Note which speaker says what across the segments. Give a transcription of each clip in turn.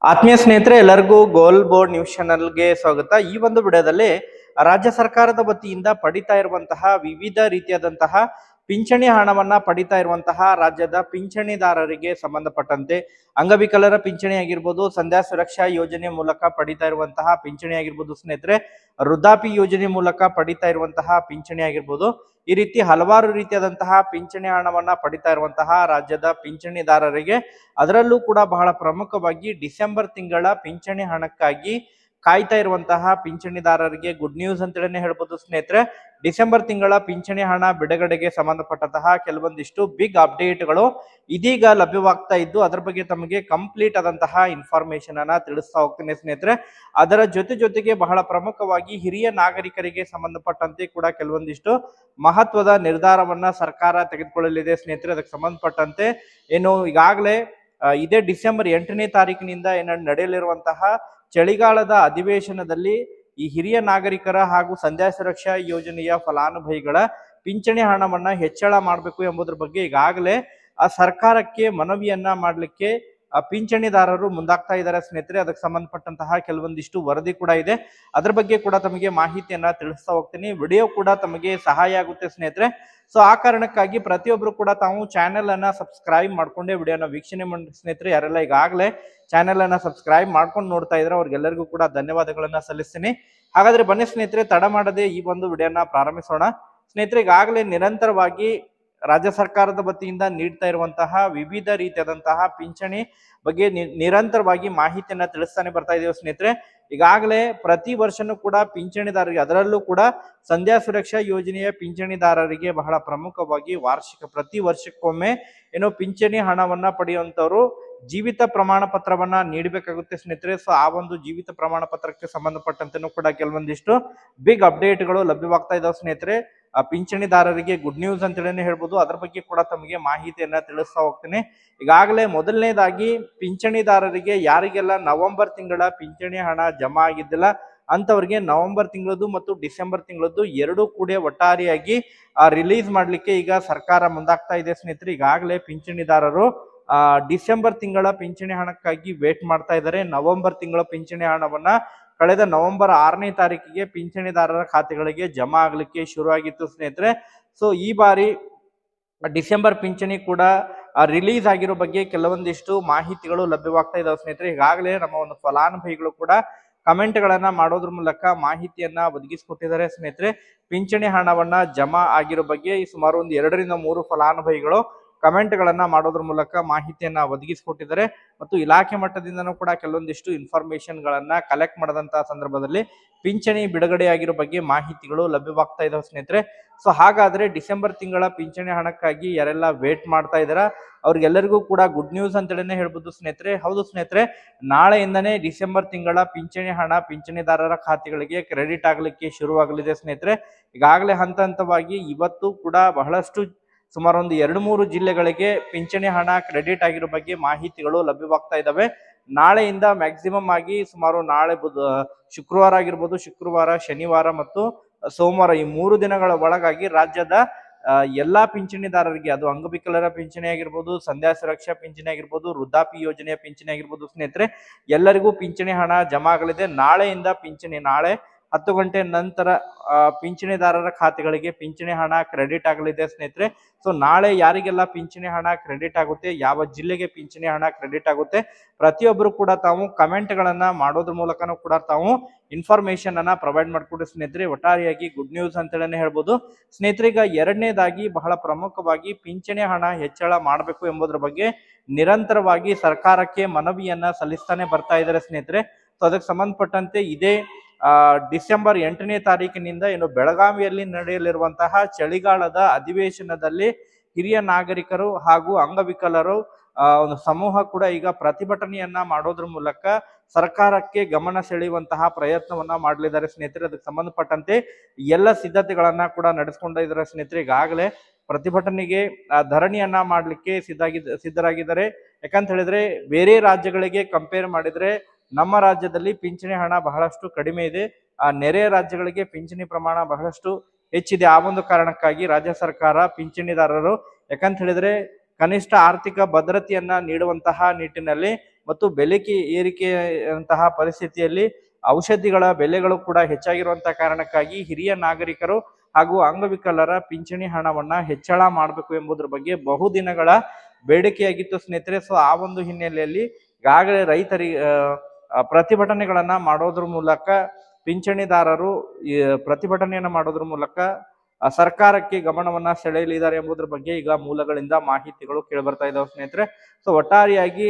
Speaker 1: ಆತ್ಮೀಯ ಸ್ನೇಹಿತರೆ, ಎಲ್ಲರಿಗೂ ಗೋಲ್ ಬೋರ್ಡ್ ನ್ಯೂಸ್ ಚಾನಲ್ಗೆ ಸ್ವಾಗತ. ಈ ಒಂದು ವಿಡಿಯೋದಲ್ಲಿ ರಾಜ್ಯ ಸರ್ಕಾರದ ವತಿಯಿಂದ ಪಡಿತಾ ಇರುವಂತಹ ವಿವಿಧ ರೀತಿಯಾದಂತಹ ಪಿಂಚಣಿ ಹಣವನ್ನ ಪಡಿತಾ ಇರುವಂತಹ ರಾಜ್ಯದ ಪಿಂಚಣಿದಾರರಿಗೆ ಸಂಬಂಧಪಟ್ಟಂತೆ ಅಂಗವಿಕಲರ ಪಿಂಚಣಿ ಆಗಿರ್ಬೋದು, ಸಂಧ್ಯಾ ಸುರಕ್ಷಾ ಯೋಜನೆ ಮೂಲಕ ಪಡಿತಾ ಇರುವಂತಹ ಪಿಂಚಣಿ ಆಗಿರ್ಬೋದು, ಸ್ನೇಹಿತರೆ ವೃದ್ಧಾಪಿ ಯೋಜನೆ ಮೂಲಕ ಪಡಿತಾ ಇರುವಂತಹ ಪಿಂಚಣಿ ಆಗಿರ್ಬೋದು, ಈ ರೀತಿ ಹಲವಾರು ರೀತಿಯಾದಂತಹ ಪಿಂಚಣಿ ಹಣವನ್ನ ಪಡಿತಾ ಇರುವಂತಹ ರಾಜ್ಯದ ಪಿಂಚಣಿದಾರರಿಗೆ, ಅದರಲ್ಲೂ ಕೂಡ ಬಹಳ ಪ್ರಮುಖವಾಗಿ ಡಿಸೆಂಬರ್ ತಿಂಗಳ ಪಿಂಚಣಿ ಹಣಕ್ಕಾಗಿ ಕಾಯ್ತಾ ಇರುವಂತಹ ಪಿಂಚಣಿದಾರರಿಗೆ ಗುಡ್ ನ್ಯೂಸ್ ಅಂತೇಳಿ ಹೇಳ್ಬೋದು ಸ್ನೇಹಿತರೆ. ಡಿಸೆಂಬರ್ ತಿಂಗಳ ಪಿಂಚಣಿ ಹಣ ಬಿಡುಗಡೆಗೆ ಸಂಬಂಧಪಟ್ಟಂತಹ ಕೆಲವೊಂದಿಷ್ಟು ಬಿಗ್ ಅಪ್ಡೇಟ್ಗಳು ಇದೀಗ ಲಭ್ಯವಾಗ್ತಾ ಇದ್ದು, ಅದರ ಬಗ್ಗೆ ತಮಗೆ ಕಂಪ್ಲೀಟ್ ಆದಂತಹ ಇನ್ಫಾರ್ಮೇಶನ್ ಅನ್ನ ತಿಳಿಸ್ತಾ ಹೋಗ್ತೀನಿ ಸ್ನೇಹಿತರೆ. ಅದರ ಜೊತೆಗೆ ಬಹಳ ಪ್ರಮುಖವಾಗಿ ಹಿರಿಯ ನಾಗರಿಕರಿಗೆ ಸಂಬಂಧಪಟ್ಟಂತೆ ಕೂಡ ಕೆಲವೊಂದಿಷ್ಟು ಮಹತ್ವದ ನಿರ್ಧಾರವನ್ನ ಸರ್ಕಾರ ತೆಗೆದುಕೊಳ್ಳಲಿದೆ ಸ್ನೇಹಿತರೆ. ಅದಕ್ಕೆ ಸಂಬಂಧಪಟ್ಟಂತೆ ಏನು ಈಗಾಗಲೇ ಇದೇ ಡಿಸೆಂಬರ್ 8ನೇ ತಾರೀಕಿನಿಂದ ನಡೆಯಲಿರುವಂತಹ ಚಳಿಗಾಲದ ಅಧಿವೇಶನದಲ್ಲಿ ಈ ಹಿರಿಯ ನಾಗರಿಕರ ಹಾಗೂ ಸಂಧ್ಯಾ ಸುರಕ್ಷಾ ಯೋಜನೆಯ ಫಲಾನುಭವಿಗಳ ಪಿಂಚಣಿ ಹಣವನ್ನ ಹೆಚ್ಚಳ ಮಾಡಬೇಕು ಎಂಬುದರ ಬಗ್ಗೆ ಈಗಾಗಲೇ ಆ ಸರ್ಕಾರಕ್ಕೆ ಮನವಿಯನ್ನ ಮಾಡಲಿಕ್ಕೆ ಪಿಂಚಣಿದಾರರು ಮುಂದಾಗ್ತಾ ಇದ್ದಾರೆ ಸ್ನೇಹಿತರೆ. ಅದಕ್ಕೆ ಸಂಬಂಧಪಟ್ಟಂತಹ ಕೆಲವೊಂದಿಷ್ಟು ವರದಿ ಕೂಡ ಇದೆ, ಅದ್ರ ಬಗ್ಗೆ ಕೂಡ ತಮಗೆ ಮಾಹಿತಿಯನ್ನ ತಿಳಿಸ್ತಾ ಹೋಗ್ತೀನಿ. ವಿಡಿಯೋ ಕೂಡ ತಮಗೆ ಸಹಾಯ ಆಗುತ್ತೆ ಸ್ನೇಹಿತರೆ. ಸೊ ಆ ಕಾರಣಕ್ಕಾಗಿ ಪ್ರತಿಯೊಬ್ರು ಕೂಡ ತಾವು ಚಾನೆಲ್ ಅನ್ನ ಸಬ್ಸ್ಕ್ರೈಬ್ ಮಾಡ್ಕೊಂಡೆ ವಿಡಿಯೋನ ವೀಕ್ಷಣೆ ಮಾಡಿ ಸ್ನೇಹಿತರೆ. ಯಾರೆಲ್ಲ ಈಗಾಗಲೇ ಚಾನೆಲ್ ಅನ್ನ ಸಬ್ಸ್ಕ್ರೈಬ್ ಮಾಡ್ಕೊಂಡು ನೋಡ್ತಾ ಇದ್ರೆ ಅವ್ರಿಗೆಲ್ಲರಿಗೂ ಕೂಡ ಧನ್ಯವಾದಗಳನ್ನ ಸಲ್ಲಿಸ್ತೀನಿ. ಹಾಗಾದ್ರೆ ಬನ್ನಿ ಸ್ನೇಹಿತರೆ, ತಡ ಮಾಡದೆ ಈ ಒಂದು ವಿಡಿಯೋನ ಪ್ರಾರಂಭಿಸೋಣ ಸ್ನೇಹಿತರೆ. ಈಗಾಗಲೇ ನಿರಂತರವಾಗಿ ರಾಜ್ಯ ಸರ್ಕಾರದ ವತಿಯಿಂದ ನೀಡ್ತಾ ಇರುವಂತಹ ವಿವಿಧ ರೀತಿಯಾದಂತಹ ಪಿಂಚಣಿ ಬಗ್ಗೆ ನಿರಂತರವಾಗಿ ಮಾಹಿತಿಯನ್ನ ತಿಳಿಸ್ತಾನೆ ಬರ್ತಾ ಇದೀವಿ ಸ್ನೇಹಿತರೆ. ಈಗಾಗಲೇ ಪ್ರತಿ ವರ್ಷನೂ ಕೂಡ ಪಿಂಚಣಿದಾರರಿಗೆ, ಅದರಲ್ಲೂ ಕೂಡ ಸಂಧ್ಯಾ ಸುರಕ್ಷಾ ಯೋಜನೆಯ ಪಿಂಚಣಿದಾರರಿಗೆ ಬಹಳ ಪ್ರಮುಖವಾಗಿ ಪ್ರತಿ ವರ್ಷಕ್ಕೊಮ್ಮೆ ಏನೋ ಪಿಂಚಣಿ ಹಣವನ್ನ ಪಡೆಯುವಂತವ್ರು ಜೀವಿತ ಪ್ರಮಾಣ ಪತ್ರವನ್ನ ನೀಡಬೇಕಾಗುತ್ತೆ ಸ್ನೇಹಿತರೆ. ಸೊ ಆ ಒಂದು ಜೀವಿತ ಪ್ರಮಾಣ ಪತ್ರಕ್ಕೆ ಸಂಬಂಧಪಟ್ಟಂತೆನೂ ಕೂಡ ಕೆಲವೊಂದಿಷ್ಟು ಬಿಗ್ ಅಪ್ಡೇಟ್ಗಳು ಲಭ್ಯವಾಗ್ತಾ ಇದಾವೆ ಸ್ನೇಹಿತರೆ. ಪಿಂಚಣಿದಾರರಿಗೆ ಗುಡ್ ನ್ಯೂಸ್ ಅಂತೇಳಿ ಹೇಳ್ಬೋದು. ಅದ್ರ ಬಗ್ಗೆ ಕೂಡ ತಮಗೆ ಮಾಹಿತಿಯನ್ನ ತಿಳಿಸ್ತಾ ಹೋಗ್ತೀನಿ. ಈಗಾಗಲೇ ಮೊದಲನೇದಾಗಿ ಪಿಂಚಣಿದಾರರಿಗೆ ಯಾರಿಗೆಲ್ಲ ನವೆಂಬರ್ ತಿಂಗಳ ಪಿಂಚಣಿ ಹಣ ಜಮಾ ಆಗಿದ್ದಿಲ್ಲ ಅಂತವರಿಗೆ ನವೆಂಬರ್ ತಿಂಗಳದ್ದು ಮತ್ತು ಡಿಸೆಂಬರ್ ತಿಂಗಳದ್ದು ಎರಡೂ ಕೂಡ ಒಟ್ಟಾರೆಯಾಗಿ ರಿಲೀಸ್ ಮಾಡ್ಲಿಕ್ಕೆ ಈಗ ಸರ್ಕಾರ ಮುಂದಾಗ್ತಾ ಇದೆ ಸ್ನೇಹಿತರೆ. ಈಗಾಗಲೇ ಪಿಂಚಣಿದಾರರು ಡಿಸೆಂಬರ್ ತಿಂಗಳ ಪಿಂಚಣಿ ಹಣಕ್ಕಾಗಿ ವೇಟ್ ಮಾಡ್ತಾ ಇದ್ದಾರೆ. ನವೆಂಬರ್ ತಿಂಗಳ ಪಿಂಚಣಿ ಹಣವನ್ನ ಕಳೆದ ನವೆಂಬರ್ 6ನೇ ತಾರೀಕಿಗೆ ಪಿಂಚಣಿದಾರರ ಖಾತೆಗಳಿಗೆ ಜಮಾ ಆಗ್ಲಿಕ್ಕೆ ಶುರುವಾಗಿತ್ತು ಸ್ನೇಹಿತರೆ. ಸೊ ಈ ಬಾರಿ ಡಿಸೆಂಬರ್ ಪಿಂಚಣಿ ಕೂಡ ರಿಲೀಸ್ ಆಗಿರೋ ಬಗ್ಗೆ ಕೆಲವೊಂದಿಷ್ಟು ಮಾಹಿತಿಗಳು ಲಭ್ಯವಾಗ್ತಾ ಇದಾವೆ ಸ್ನೇಹಿತರೆ. ಈಗಾಗಲೇ ನಮ್ಮ ಒಂದು ಫಲಾನುಭವಿಗಳು ಕೂಡ ಕಮೆಂಟ್ ಗಳನ್ನ ಮಾಡೋದ್ರ ಮೂಲಕ ಮಾಹಿತಿಯನ್ನ ಒದಗಿಸಿಕೊಟ್ಟಿದ್ದಾರೆ ಸ್ನೇಹಿತರೆ. ಪಿಂಚಣಿ ಹಣವನ್ನ ಜಮಾ ಆಗಿರೋ ಬಗ್ಗೆ ಸುಮಾರು ಒಂದು 2 ರಿಂದ 3 ಫಲಾನುಭವಿಗಳು ಕಮೆಂಟ್ ಗಳನ್ನ ಮಾಡೋದ್ರ ಮೂಲಕ ಮಾಹಿತಿಯನ್ನ ಒದಗಿಸಿಕೊಟ್ಟಿದ್ದಾರೆ. ಮತ್ತು ಇಲಾಖೆ ಮಟ್ಟದಿಂದನೂ ಕೂಡ ಕೆಲವೊಂದಿಷ್ಟು ಇನ್ಫಾರ್ಮೇಶನ್ ಗಳನ್ನ ಕಲೆಕ್ಟ್ ಮಾಡದಂತಹ ಸಂದರ್ಭದಲ್ಲಿ ಪಿಂಚಣಿ ಬಿಡುಗಡೆಯಾಗಿರೋ ಬಗ್ಗೆ ಮಾಹಿತಿಗಳು ಲಭ್ಯವಾಗ್ತಾ ಇದಾವೆ ಸ್ನೇಹಿತರೆ. ಸೊ ಹಾಗಾದ್ರೆ ಡಿಸೆಂಬರ್ ತಿಂಗಳ ಪಿಂಚಣಿ ಹಣಕ್ಕಾಗಿ ಯಾರೆಲ್ಲ ವೇಟ್ ಮಾಡ್ತಾ ಇದಾರ ಅವ್ರಿಗೆಲ್ಲರಿಗೂ ಕೂಡ ಗುಡ್ ನ್ಯೂಸ್ ಅಂತೇಳಿ ಹೇಳ್ಬೋದು ಸ್ನೇಹಿತರೆ. ಹೌದು ಸ್ನೇಹಿತರೆ, ನಾಳೆಯಿಂದನೇ ಡಿಸೆಂಬರ್ ತಿಂಗಳ ಪಿಂಚಣಿ ಹಣ ಪಿಂಚಣಿದಾರರ ಖಾತೆಗಳಿಗೆ ಕ್ರೆಡಿಟ್ ಆಗ್ಲಿಕ್ಕೆ ಶುರುವಾಗಲಿದೆ ಸ್ನೇಹಿತರೆ. ಈಗಾಗಲೇ ಹಂತ ಹಂತವಾಗಿ ಇವತ್ತು ಕೂಡ ಬಹಳಷ್ಟು ಸುಮಾರು ಒಂದು 2-3 ಜಿಲ್ಲೆಗಳಿಗೆ ಪಿಂಚಣಿ ಹಣ ಕ್ರೆಡಿಟ್ ಆಗಿರೋ ಬಗ್ಗೆ ಮಾಹಿತಿಗಳು ಲಭ್ಯವಾಗ್ತಾ ಇದಾವೆ. ನಾಳೆಯಿಂದ ಮ್ಯಾಕ್ಸಿಮಮ್ ಆಗಿ ಸುಮಾರು ನಾಳೆ ಶುಕ್ರವಾರ ಆಗಿರ್ಬೋದು, ಶುಕ್ರವಾರ, ಶನಿವಾರ ಮತ್ತು ಸೋಮವಾರ ಈ 3 ದಿನಗಳ ಒಳಗಾಗಿ ರಾಜ್ಯದ ಎಲ್ಲಾ ಪಿಂಚಣಿದಾರರಿಗೆ, ಅದು ಅಂಗವಿಕಲರ ಪಿಂಚಣಿ ಆಗಿರ್ಬೋದು, ಸಂಧ್ಯಾ ಸುರಕ್ಷಾ ಪಿಂಚಣಿ ಆಗಿರ್ಬೋದು, ವೃದ್ಧಾಪಿ ಯೋಜನೆಯ ಪಿಂಚಣಿ ಆಗಿರ್ಬೋದು ಸ್ನೇಹಿತರೆ, ಎಲ್ಲರಿಗೂ ಪಿಂಚಣಿ ಹಣ ಜಮಾ ಆಗಲಿದೆ. ನಾಳೆಯಿಂದ ನಾಳೆ 10 ಗಂಟೆ ನಂತರ ಪಿಂಚಣಿದಾರರ ಖಾತೆಗಳಿಗೆ ಪಿಂಚಣಿ ಹಣ ಕ್ರೆಡಿಟ್ ಆಗಲಿದೆ ಸ್ನೇಹಿತರೆ. ಸೊ ನಾಳೆ ಯಾರಿಗೆಲ್ಲ ಪಿಂಚಣಿ ಹಣ ಕ್ರೆಡಿಟ್ ಆಗುತ್ತೆ, ಯಾವ ಜಿಲ್ಲೆಗೆ ಪಿಂಚಣಿ ಹಣ ಕ್ರೆಡಿಟ್ ಆಗುತ್ತೆ, ಪ್ರತಿಯೊಬ್ಬರು ಕೂಡ ತಾವು ಕಮೆಂಟ್ ಗಳನ್ನ ಮಾಡೋದ್ರ ಮೂಲಕನೂ ಕೂಡ ತಾವು ಇನ್ಫಾರ್ಮೇಶನ್ ಅನ್ನ ಪ್ರೊವೈಡ್ ಮಾಡ್ಕೊಡಿ ಸ್ನೇಹಿತರೆ. ಒಟ್ಟಾರೆಯಾಗಿ ಗುಡ್ ನ್ಯೂಸ್ ಅಂತೇಳಿ ಹೇಳ್ಬೋದು ಸ್ನೇಹಿತರೆ. ಈಗ ಎರಡನೇದಾಗಿ ಬಹಳ ಪ್ರಮುಖವಾಗಿ ಪಿಂಚಣಿ ಹಣ ಹೆಚ್ಚಳ ಮಾಡಬೇಕು ಎಂಬುದರ ಬಗ್ಗೆ ನಿರಂತರವಾಗಿ ಸರ್ಕಾರಕ್ಕೆ ಮನವಿಯನ್ನ ಸಲ್ಲಿಸ್ತಾನೆ ಬರ್ತಾ ಇದ್ದಾರೆ ಸ್ನೇಹಿತರೆ. ಸೊ ಅದಕ್ಕೆ ಸಂಬಂಧಪಟ್ಟಂತೆ ಇದೇ ಡಿಸೆಂಬರ್ 8ನೇ ತಾರೀಕಿನಿಂದ ಏನು ಬೆಳಗಾವಿಯಲ್ಲಿ ನಡೆಯಲಿರುವಂತಹ ಚಳಿಗಾಲದ ಅಧಿವೇಶನದಲ್ಲಿ ಹಿರಿಯ ನಾಗರಿಕರು ಹಾಗೂ ಅಂಗವಿಕಲರು ಒಂದು ಸಮೂಹ ಕೂಡ ಈಗ ಪ್ರತಿಭಟನೆಯನ್ನ ಮಾಡೋದ್ರ ಮೂಲಕ ಸರ್ಕಾರಕ್ಕೆ ಗಮನ ಸೆಳೆಯುವಂತಹ ಪ್ರಯತ್ನವನ್ನ ಮಾಡಲಿದ್ದಾರೆ ಸ್ನೇಹಿತರೆ. ಅದಕ್ಕೆ ಸಂಬಂಧಪಟ್ಟಂತೆ ಎಲ್ಲ ಸಿದ್ಧತೆಗಳನ್ನ ಕೂಡ ನಡೆಸ್ಕೊಂಡಿದ್ದಾರೆ ಸ್ನೇಹಿತರೆ. ಈಗಾಗಲೇ ಪ್ರತಿಭಟನೆಗೆ ಧರಣಿಯನ್ನ ಮಾಡ್ಲಿಕ್ಕೆ ಸಿದ್ಧರಾಗಿದ್ದಾರೆ. ಯಾಕಂತ ಹೇಳಿದ್ರೆ ಬೇರೆ ರಾಜ್ಯಗಳಿಗೆ ಕಂಪೇರ್ ಮಾಡಿದ್ರೆ ನಮ್ಮ ರಾಜ್ಯದಲ್ಲಿ ಪಿಂಚಣಿ ಹಣ ಬಹಳಷ್ಟು ಕಡಿಮೆ ಇದೆ. ನೆರೆಯ ರಾಜ್ಯಗಳಿಗೆ ಪಿಂಚಣಿ ಪ್ರಮಾಣ ಬಹಳಷ್ಟು ಹೆಚ್ಚಿದೆ. ಆ ಒಂದು ಕಾರಣಕ್ಕಾಗಿ ರಾಜ್ಯ ಸರ್ಕಾರ ಪಿಂಚಣಿದಾರರು, ಯಾಕಂತ ಹೇಳಿದ್ರೆ ಕನಿಷ್ಠ ಆರ್ಥಿಕ ಭದ್ರತೆಯನ್ನ ನೀಡುವಂತಹ ನಿಟ್ಟಿನಲ್ಲಿ ಮತ್ತು ಏರಿಕೆಯಂತಹ ಪರಿಸ್ಥಿತಿಯಲ್ಲಿ ಔಷಧಿಗಳ ಬೆಲೆಗಳು ಕೂಡ ಹೆಚ್ಚಾಗಿರುವಂತಹ ಕಾರಣಕ್ಕಾಗಿ ಹಿರಿಯ ನಾಗರಿಕರು ಹಾಗೂ ಅಂಗವಿಕಲರ ಪಿಂಚಣಿ ಹಣವನ್ನ ಹೆಚ್ಚಳ ಮಾಡಬೇಕು ಎಂಬುದರ ಬಗ್ಗೆ ಬಹುದಿನಗಳ ಬೇಡಿಕೆಯಾಗಿತ್ತು ಸ್ನೇಹಿತರೆ. ಸೊ ಆ ಒಂದು ಹಿನ್ನೆಲೆಯಲ್ಲಿ ಈಗಾಗಲೇ ರೈತರಿಗೆ ಪ್ರತಿಭಟನೆಗಳನ್ನ ಮಾಡೋದ್ರ ಮೂಲಕ ಪಿಂಚಣಿದಾರರು ಪ್ರತಿಭಟನೆಯನ್ನ ಮಾಡೋದ್ರ ಮೂಲಕ ಸರ್ಕಾರಕ್ಕೆ ಗಮನವನ್ನ ಸೆಳೆಯಲಿದ್ದಾರೆ ಎಂಬುದರ ಬಗ್ಗೆ ಈಗ ಮೂಲಗಳಿಂದ ಮಾಹಿತಿಗಳು ಕೇಳಿಬರ್ತಾ ಇದಾವೆ ಸ್ನೇಹಿತರೆ. ಸೊ ಒಟ್ಟಾರೆಯಾಗಿ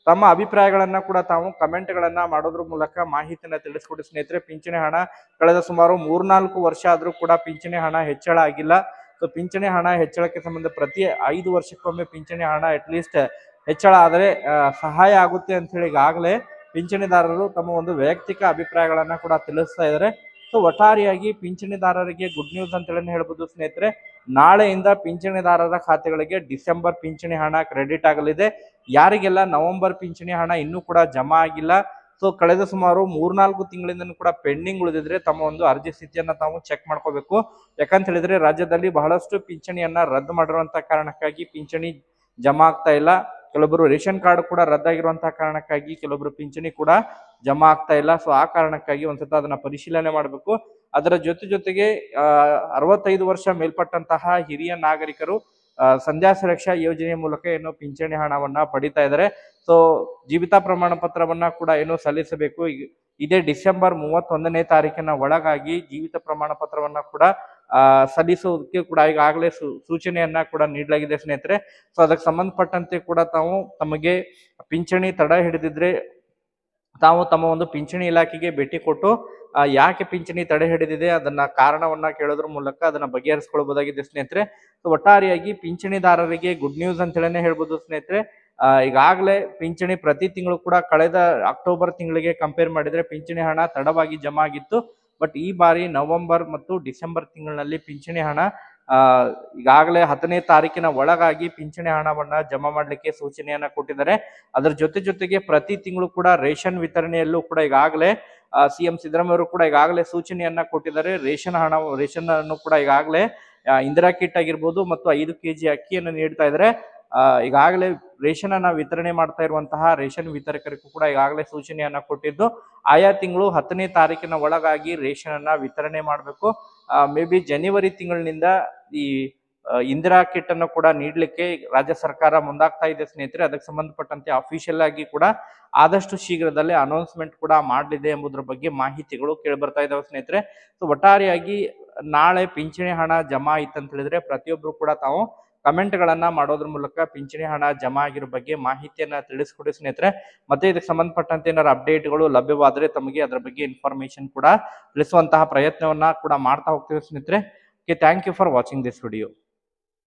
Speaker 1: ತಮ್ಮ ಅಭಿಪ್ರಾಯಗಳನ್ನ ಕೂಡ ತಾವು ಕಮೆಂಟ್ಗಳನ್ನ ಮಾಡೋದ್ರ ಮೂಲಕ ಮಾಹಿತಿಯನ್ನ ತಿಳಿಸ್ಕೊಡಿ ಸ್ನೇಹಿತರೆ. ಪಿಂಚಣಿ ಹಣ ಕಳೆದ ಸುಮಾರು 3-4 ವರ್ಷ ಆದ್ರೂ ಕೂಡ ಪಿಂಚಣಿ ಹಣ ಹೆಚ್ಚಳ ಆಗಿಲ್ಲ. ಸೊ ಪಿಂಚಣಿ ಹಣ ಹೆಚ್ಚಳಕ್ಕೆ ಸಂಬಂಧ ಪ್ರತಿ 5 ವರ್ಷಕ್ಕೊಮ್ಮೆ ಪಿಂಚಣಿ ಹಣ ಅಟ್ಲೀಸ್ಟ್ ಹೆಚ್ಚಳ ಆದರೆ ಸಹಾಯ ಆಗುತ್ತೆ ಅಂತ ಹೇಳಿ ಈಗಾಗಲೇ ಪಿಂಚಣಿದಾರರು ತಮ್ಮ ಒಂದು ವೈಯಕ್ತಿಕ ಅಭಿಪ್ರಾಯಗಳನ್ನ ಕೂಡ ತಿಳಿಸ್ತಾ ಇದ್ದಾರೆ. ಸೊ ಒಟ್ಟಾರೆಯಾಗಿ ಪಿಂಚಣಿದಾರರಿಗೆ ಗುಡ್ ನ್ಯೂಸ್ ಅಂತ ಹೇಳಿ ಹೇಳ್ಬೋದು ಸ್ನೇಹಿತರೆ. ನಾಳೆಯಿಂದ ಪಿಂಚಣಿದಾರರ ಖಾತೆಗಳಿಗೆ ಡಿಸೆಂಬರ್ ಪಿಂಚಣಿ ಹಣ ಕ್ರೆಡಿಟ್ ಆಗಲಿದೆ. ಯಾರಿಗೆಲ್ಲ ನವೆಂಬರ್ ಪಿಂಚಣಿ ಹಣ ಇನ್ನೂ ಕೂಡ ಜಮಾ ಆಗಿಲ್ಲ, ಸೊ ಕಳೆದ ಸುಮಾರು 3-4 ತಿಂಗಳಿಂದ ಕೂಡ ಪೆಂಡಿಂಗ್ ಉಳಿದಿದ್ರೆ ತಮ್ಮ ಒಂದು ಅರ್ಜಿ ಸ್ಥಿತಿಯನ್ನ ತಾವು ಚೆಕ್ ಮಾಡ್ಕೋಬೇಕು. ಯಾಕಂತ ಹೇಳಿದ್ರೆ ರಾಜ್ಯದಲ್ಲಿ ಬಹಳಷ್ಟು ಪಿಂಚಣಿಯನ್ನ ರದ್ದು ಮಾಡಿರುವಂತಹ ಕಾರಣಕ್ಕಾಗಿ ಪಿಂಚಣಿ ಜಮಾ ಆಗ್ತಾ ಇಲ್ಲ. ಕೆಲವೊಬ್ಬರು ರೇಷನ್ ಕಾರ್ಡ್ ಕೂಡ ರದ್ದಾಗಿರುವಂತಹ ಕಾರಣಕ್ಕಾಗಿ ಕೆಲವೊಬ್ರು ಪಿಂಚಣಿ ಕೂಡ ಜಮಾ ಆಗ್ತಾ ಇಲ್ಲ. ಸೊ ಆ ಕಾರಣಕ್ಕಾಗಿ ಒಂದ್ಸತ ಅದನ್ನ ಪರಿಶೀಲನೆ ಮಾಡಬೇಕು. ಅದರ ಜೊತೆಗೆ 65 ವರ್ಷ ಮೇಲ್ಪಟ್ಟಂತಹ ಹಿರಿಯ ನಾಗರಿಕರು ಸಂಧ್ಯಾ ಸುರಕ್ಷಾ ಯೋಜನೆ ಮೂಲಕ ಏನು ಪಿಂಚಣಿ ಹಣವನ್ನ ಪಡಿತಾ ಇದ್ದಾರೆ. ಸೊ ಜೀವಿತ ಪ್ರಮಾಣ ಪತ್ರವನ್ನ ಕೂಡ ಏನು ಸಲ್ಲಿಸಬೇಕು. ಇದೇ ಡಿಸೆಂಬರ್ 31ನೇ ತಾರೀಕಿನ ಒಳಗಾಗಿ ಜೀವಿತ ಪ್ರಮಾಣ ಪತ್ರವನ್ನ ಕೂಡ ಸಲ್ಲಿಸೋದಕ್ಕೆ ಕೂಡ ಈಗಾಗಲೇ ಸೂಚನೆಯನ್ನ ಕೂಡ ನೀಡಲಾಗಿದೆ ಸ್ನೇಹಿತರೆ. ಸೊ ಅದಕ್ಕೆ ಸಂಬಂಧಪಟ್ಟಂತೆ ಕೂಡ ತಾವು ತಮಗೆ ಪಿಂಚಣಿ ತಡ ಹಿಡಿದಿದ್ರೆ ತಾವು ತಮ್ಮ ಒಂದು ಪಿಂಚಣಿ ಇಲಾಖೆಗೆ ಭೇಟಿ ಕೊಟ್ಟು ಯಾಕೆ ಪಿಂಚಣಿ ತಡೆ ಹಿಡಿದಿದೆ ಅದನ್ನ ಕಾರಣವನ್ನ ಕೇಳೋದ್ರ ಮೂಲಕ ಅದನ್ನ ಬಗೆಹರಿಸಿಕೊಳ್ಳಬಹುದಾಗಿದೆ ಸ್ನೇಹಿತರೆ. ಸೊ ಒಟ್ಟಾರೆಯಾಗಿ ಪಿಂಚಣಿದಾರರಿಗೆ ಗುಡ್ ನ್ಯೂಸ್ ಅಂತ ಹೇಳನೆ ಹೇಳ್ಬೋದು ಸ್ನೇಹಿತರೆ. ಈಗಾಗಲೇ ಪಿಂಚಣಿ ಪ್ರತಿ ತಿಂಗಳು ಕೂಡ ಕಳೆದ ಅಕ್ಟೋಬರ್ ತಿಂಗಳಿಗೆ ಕಂಪೇರ್ ಮಾಡಿದ್ರೆ ಪಿಂಚಣಿ ಹಣ ತಡವಾಗಿ ಜಮಾ ಆಗಿತ್ತು. ಬಟ್ ಈ ಬಾರಿ ನವೆಂಬರ್ ಮತ್ತು ಡಿಸೆಂಬರ್ ತಿಂಗಳಿನಲ್ಲಿ ಪಿಂಚಣಿ ಹಣ ಈಗಾಗಲೇ 10ನೇ ತಾರೀಕಿನ ಒಳಗಾಗಿ ಪಿಂಚಣಿ ಹಣವನ್ನ ಜಮಾ ಮಾಡ್ಲಿಕ್ಕೆ ಸೂಚನೆಯನ್ನ ಕೊಟ್ಟಿದ್ದಾರೆ. ಅದರ ಜೊತೆಗೆ ಪ್ರತಿ ತಿಂಗಳು ಕೂಡ ರೇಷನ್ ವಿತರಣೆಯಲ್ಲೂ ಕೂಡ ಈಗಾಗಲೇ ಸಿಎಂ ಸಿದ್ದರಾಮಯ್ಯ ಅವರು ಕೂಡ ಈಗಾಗಲೇ ಸೂಚನೆಯನ್ನ ಕೊಟ್ಟಿದ್ದಾರೆ. ರೇಷನ್ ಅನ್ನು ಕೂಡ ಈಗಾಗಲೇ ಇಂದಿರಾ ಕಿಟ್ ಆಗಿರ್ಬೋದು ಮತ್ತು 5 kg ಅಕ್ಕಿಯನ್ನು ನೀಡ್ತಾ ಇದ್ದಾರೆ. ಈಗಾಗಲೇ ರೇಷನ್ ಅನ್ನ ವಿತರಣೆ ಮಾಡ್ತಾ ಇರುವಂತಹ ರೇಷನ್ ವಿತರಕರಿಗೂ ಕೂಡ ಈಗಾಗಲೇ ಸೂಚನೆಯನ್ನ ಕೊಟ್ಟಿದ್ದು ಆಯಾ ತಿಂಗಳು 10ನೇ ತಾರೀಕಿನ ಒಳಗಾಗಿ ರೇಷನ್ ಅನ್ನ ವಿತರಣೆ ಮಾಡಬೇಕು. ಮೇ ಬಿ ಜನವರಿ ತಿಂಗಳಿನಿಂದ ಈ ಇಂದಿರಾ ಕಿಟ್ ಅನ್ನು ಕೂಡ ನೀಡಲಿಕ್ಕೆ ರಾಜ್ಯ ಸರ್ಕಾರ ಮುಂದಾಗ್ತಾ ಇದೆ ಸ್ನೇಹಿತರೆ. ಅದಕ್ಕೆ ಸಂಬಂಧಪಟ್ಟಂತೆ ಅಫಿಷಿಯಲ್ ಆಗಿ ಕೂಡ ಆದಷ್ಟು ಶೀಘ್ರದಲ್ಲೇ ಅನೌನ್ಸ್ಮೆಂಟ್ ಕೂಡ ಮಾಡಲಿದೆ ಎಂಬುದರ ಬಗ್ಗೆ ಮಾಹಿತಿಗಳು ಕೇಳಿ ಬರ್ತಾ ಇದಾವೆ ಸ್ನೇಹಿತರೆ. ಸೊ ಒಟ್ಟಾರೆಯಾಗಿ ನಾಳೆ ಪಿಂಚಣಿ ಹಣ ಜಮಾ ಆಯ್ತು ಅಂತ ಹೇಳಿದ್ರೆ ಪ್ರತಿಯೊಬ್ರು ಕೂಡ ತಾವು ಕಮೆಂಟ್ಗಳನ್ನ ಮಾಡೋದ್ರ ಮೂಲಕ ಪಿಂಚಣಿ ಹಣ ಜಮಾ ಆಗಿರೋ ಬಗ್ಗೆ ಮಾಹಿತಿಯನ್ನ ತಿಳಿಸ್ಕೊಡಿ ಸ್ನೇಹಿತರೆ. ಮತ್ತೆ ಇದಕ್ಕೆ ಸಂಬಂಧಪಟ್ಟಂತೆ ಏನಾದ್ರು ಅಪ್ಡೇಟ್ಗಳು ಲಭ್ಯವಾದ್ರೆ ತಮಗೆ ಅದರ ಬಗ್ಗೆ ಇನ್ಫಾರ್ಮೇಶನ್ ಕೂಡ ತಿಳಿಸುವಂತಹ ಪ್ರಯತ್ನವನ್ನ ಕೂಡ ಮಾಡ್ತಾ ಹೋಗ್ತೀವಿ ಸ್ನೇಹಿತರೆ. Thank you for watching this video.